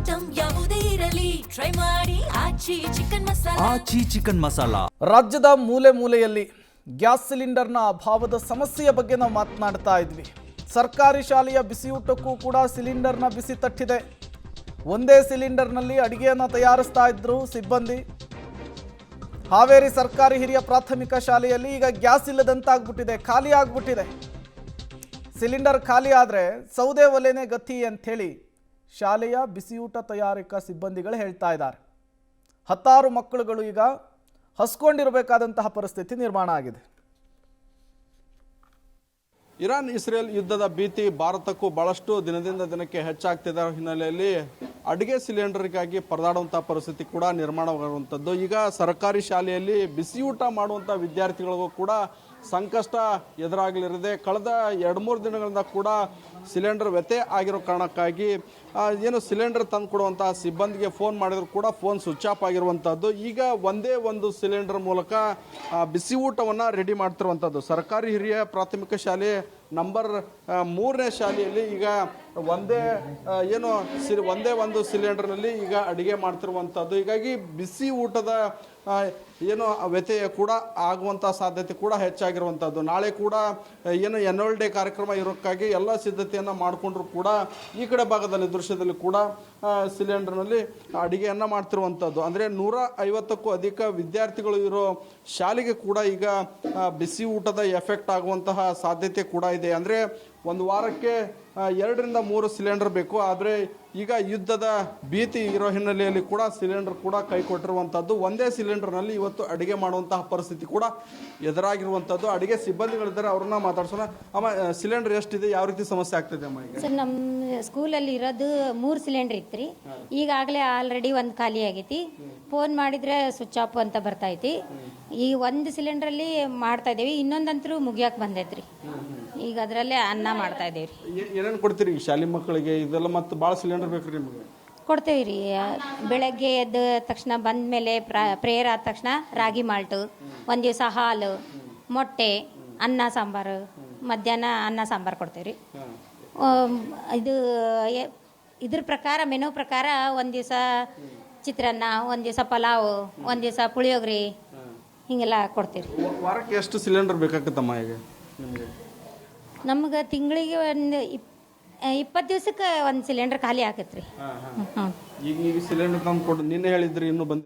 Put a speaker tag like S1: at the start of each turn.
S1: Item ಯಾವುದೇ ಇರಲಿ try ಮಾಡಿ ಆಚಿ ಚಿಕನ್ ಮಸಾಲಾ.
S2: ರಾಜ್ಯದ ಮೂಲೆ ಮೂಲೆಯಲ್ಲಿ ಗ್ಯಾಸ್ ಸಿಲಿಂಡರ್ನ ಅಭಾವದ ಸಮಸ್ಯೆಯ ಬಗ್ಗೆ ನಾವು ಮಾತನಾಡ್ತಾ ಇದ್ವಿ. ಸರ್ಕಾರಿ ಶಾಲೆಯ ಬಿಸಿಯೂಟಕ್ಕೂ ಕೂಡ ಸಿಲಿಂಡರ್ನ ಬಿಸಿ ತಟ್ಟಿದೆ. ಒಂದೇ ಸಿಲಿಂಡರ್ನಲ್ಲಿ ಅಡಿಗೆಯನ್ನು ತಯಾರಿಸ್ತಾ ಇದ್ರು ಸಿಬ್ಬಂದಿ. ಹಾವೇರಿ ಸರ್ಕಾರಿ ಹಿರಿಯ ಪ್ರಾಥಮಿಕ ಶಾಲೆಯಲ್ಲಿ ಈಗ ಗ್ಯಾಸ್ ಇಲ್ಲದಂತಾಗ್ಬಿಟ್ಟಿದೆ, ಖಾಲಿ ಆಗ್ಬಿಟ್ಟಿದೆ. ಸಿಲಿಂಡರ್ ಖಾಲಿ ಆದರೆ ಸೌದೆ ಒಲೆನೇ ಗತಿ ಅಂಥೇಳಿ ಶಾಲೆಯ ಬಿಸಿಯೂಟ ತಯಾರಿಕಾ ಸಿಬ್ಬಂದಿಗಳು ಹೇಳ್ತಾ ಇದ್ದಾರೆ. ಹತ್ತಾರು ಮಕ್ಕಳುಗಳು ಈಗ ಹಸ್ಕೊಂಡಿರಬೇಕಾದಂತಹ ಪರಿಸ್ಥಿತಿ ನಿರ್ಮಾಣ ಆಗಿದೆ.
S3: ಇರಾನ್ ಇಸ್ರೇಲ್ ಯುದ್ಧದ ಭೀತಿ ಭಾರತಕ್ಕೂ ಬಹಳಷ್ಟು ದಿನದಿಂದ ದಿನಕ್ಕೆ ಹೆಚ್ಚಾಗ್ತಿದ್ದ ಹಿನ್ನೆಲೆಯಲ್ಲಿ ಅಡುಗೆ ಸಿಲಿಂಡರ್ಗಾಗಿ ಪರದಾಡುವಂಥ ಪರಿಸ್ಥಿತಿ ಕೂಡ ನಿರ್ಮಾಣವಾಗುವಂಥದ್ದು. ಈಗ ಸರ್ಕಾರಿ ಶಾಲೆಯಲ್ಲಿ ಬಿಸಿಯೂಟ ಮಾಡುವಂಥ ವಿದ್ಯಾರ್ಥಿಗಳಿಗೂ ಕೂಡ ಸಂಕಷ್ಟ ಎದುರಾಗಲಿರದೆ ಕಳೆದ 2-3 ದಿನಗಳಿಂದ ಕೂಡ ಸಿಲಿಂಡರ್ ವ್ಯತ್ಯಯ ಆಗಿರೋ ಕಾರಣಕ್ಕಾಗಿ ಏನು ಸಿಲಿಂಡರ್ ತಂದು ಕೊಡುವಂಥ ಸಿಬ್ಬಂದಿಗೆ ಫೋನ್ ಮಾಡಿದ್ರು ಕೂಡ ಫೋನ್ ಸ್ವಿಚ್ ಆಫ್ ಆಗಿರುವಂಥದ್ದು. ಈಗ ಒಂದೇ ಒಂದು ಸಿಲಿಂಡರ್ ಮೂಲಕ ಬಿಸಿ ಊಟವನ್ನು ರೆಡಿ ಮಾಡ್ತಿರುವಂಥದ್ದು. ಸರ್ಕಾರಿ ಹಿರಿಯ ಪ್ರಾಥಮಿಕ ಶಾಲೆ ನಂಬರ್ 3ನೇ ಶಾಲೆಯಲ್ಲಿ ಈಗ ಒಂದೇ ಒಂದು ಸಿಲಿಂಡರ್ನಲ್ಲಿ ಈಗ ಅಡುಗೆ ಮಾಡ್ತಿರುವಂಥದ್ದು. ಹೀಗಾಗಿ ಬಿಸಿ ಊಟದ ಏನು ವ್ಯತ್ಯಯ ಕೂಡ ಆಗುವಂಥ ಸಾಧ್ಯತೆ ಕೂಡ ಹೆಚ್ಚಾಗಿರುವಂಥದ್ದು. ನಾಳೆ ಕೂಡ ಏನು ಆನ್ಯುವಲ್ ಡೇ ಕಾರ್ಯಕ್ರಮ ಇರೋಕ್ಕಾಗಿ ಎಲ್ಲ ಸಿದ್ಧತೆಯನ್ನು ಮಾಡಿಕೊಂಡ್ರು ಕೂಡ ಈ ಕಡೆ ಭಾಗದಲ್ಲಿ ದೃಶ್ಯದಲ್ಲಿ ಕೂಡ ಸಿಲಿಂಡರ್ನಲ್ಲಿ ಅಡುಗೆಯನ್ನು ಮಾಡ್ತಿರುವಂಥದ್ದು. ಅಂದರೆ 150ಕ್ಕೂ ಅಧಿಕ ವಿದ್ಯಾರ್ಥಿಗಳು ಇರೋ ಶಾಲೆಗೆ ಕೂಡ ಈಗ ಬಿಸಿ ಊಟದ ಎಫೆಕ್ಟ್ ಆಗುವಂತಹ ಸಾಧ್ಯತೆ ಕೂಡ ಇದೆ. ಅಂದರೆ ಒಂದು ವಾರಕ್ಕೆ 2-3 ಸಿಲಿಂಡರ್ ಬೇಕು. ಆದರೆ ಈಗ ಯುದ್ಧದ ಭೀತಿ ಇರೋ ಹಿನ್ನೆಲೆಯಲ್ಲಿ ಕೂಡ ಸಿಲಿಂಡರ್ ಕೂಡ ಕೈ ಕೊಟ್ಟಿರುವಂಥದ್ದು. ಒಂದೇ ಸಿಲಿಂಡರ್ನಲ್ಲಿ ಇವತ್ತು ಅಡುಗೆ ಮಾಡುವಂತಹ ಪರಿಸ್ಥಿತಿ ಕೂಡ ಎದುರಾಗಿರುವಂಥದ್ದು. ಅಡುಗೆ ಸಿಬ್ಬಂದಿಗಳಿದ್ದಾರೆ, ಅವ್ರನ್ನ ಮಾತಾಡ್ಸೋಣ. ಅಮ್ಮ, ಸಿಲಿಂಡರ್ ಎಷ್ಟಿದೆ, ಯಾವ ರೀತಿ ಸಮಸ್ಯೆ ಆಗ್ತಿದೆ ಅಮ್ಮ? ಈಗ
S4: ಸರ್, ನಮ್ಮ ಸ್ಕೂಲಲ್ಲಿ ಇರೋದು 3 ಸಿಲಿಂಡರ್ ಇತ್ತು ರೀ. ಈಗಾಗಲೇ ಆಲ್ರೆಡಿ ಒಂದು ಖಾಲಿ ಆಗೈತಿ. ಫೋನ್ ಮಾಡಿದರೆ ಸ್ವಿಚ್ ಆಫ್ ಅಂತ ಬರ್ತೈತಿ. ಈ ಒಂದು ಸಿಲಿಂಡ್ರಲ್ಲಿ ಮಾಡ್ತಾ ಇದ್ದೀವಿ, ಇನ್ನೊಂದಂತರೂ ಮುಗಿಯಕ್ಕೆ ಬಂದೈತ್ರಿ. ಈಗ ಅದರಲ್ಲೇ ಅನ್ನ ಮಾಡ್ತಾ ಇದ್ದೀವಿ ರೀ.
S3: ಏನೇನು ಕೊಡ್ತೀರಿ ಶಾಲೆ ಮಕ್ಕಳಿಗೆ? ಇದೆಲ್ಲ ಮತ್ತು ಭಾಳ ಸಿಲಿಂಡರ್ ಬೇಕು ರೀ ನಿಮಗೆ?
S4: ಕೊಡ್ತೇವೆ ರೀ. ಬೆಳಗ್ಗೆ ಎದ್ದ ತಕ್ಷಣ ಬಂದ ಮೇಲೆ ಪ್ರೇಯರ್ ಆದ ತಕ್ಷಣ ರಾಗಿ ಮಾಲ್ಟು, ಒಂದು ದಿವಸ ಹಾಲು, ಮೊಟ್ಟೆ, ಅನ್ನ ಸಾಂಬಾರು, ಮಧ್ಯಾಹ್ನ ಅನ್ನ ಸಾಂಬಾರು ಕೊಡ್ತೇವೆ ರೀ. ಇದ್ರ ಪ್ರಕಾರ ಮೆನು ಪ್ರಕಾರ ಒಂದು ದಿವಸ ಚಿತ್ರಾನ್ನ, ಒಂದು ದಿವಸ ಪಲಾವು, ಒಂದು ದಿವಸ ಪುಳಿಯೋಗರೆ, ಹೀಗೆಲ್ಲ ಕೊಡ್ತೀವಿ.
S3: ವಾರಕ್ಕೆ ಎಷ್ಟು ಸಿಲಿಂಡರ್ ಬೇಕಾಗುತ್ತಮ್ಮ ಈಗ ನಿಮಗೆ?
S4: ನಮ್ಗೆ ತಿಂಗಳಿಗೆ ಒಂದು 20 ದಿವಸಕ್ಕೆ ಒಂದು ಸಿಲಿಂಡರ್ ಖಾಲಿ ಆಗತ್ತೆ ರೀ.
S3: ಈಗ ಸಿಲಿಂಡರ್ ತಂದು ಕೊಡು ನಿನ್ನೆ ಹೇಳಿದ್ರಿ, ಇನ್ನೂ ಬಂದು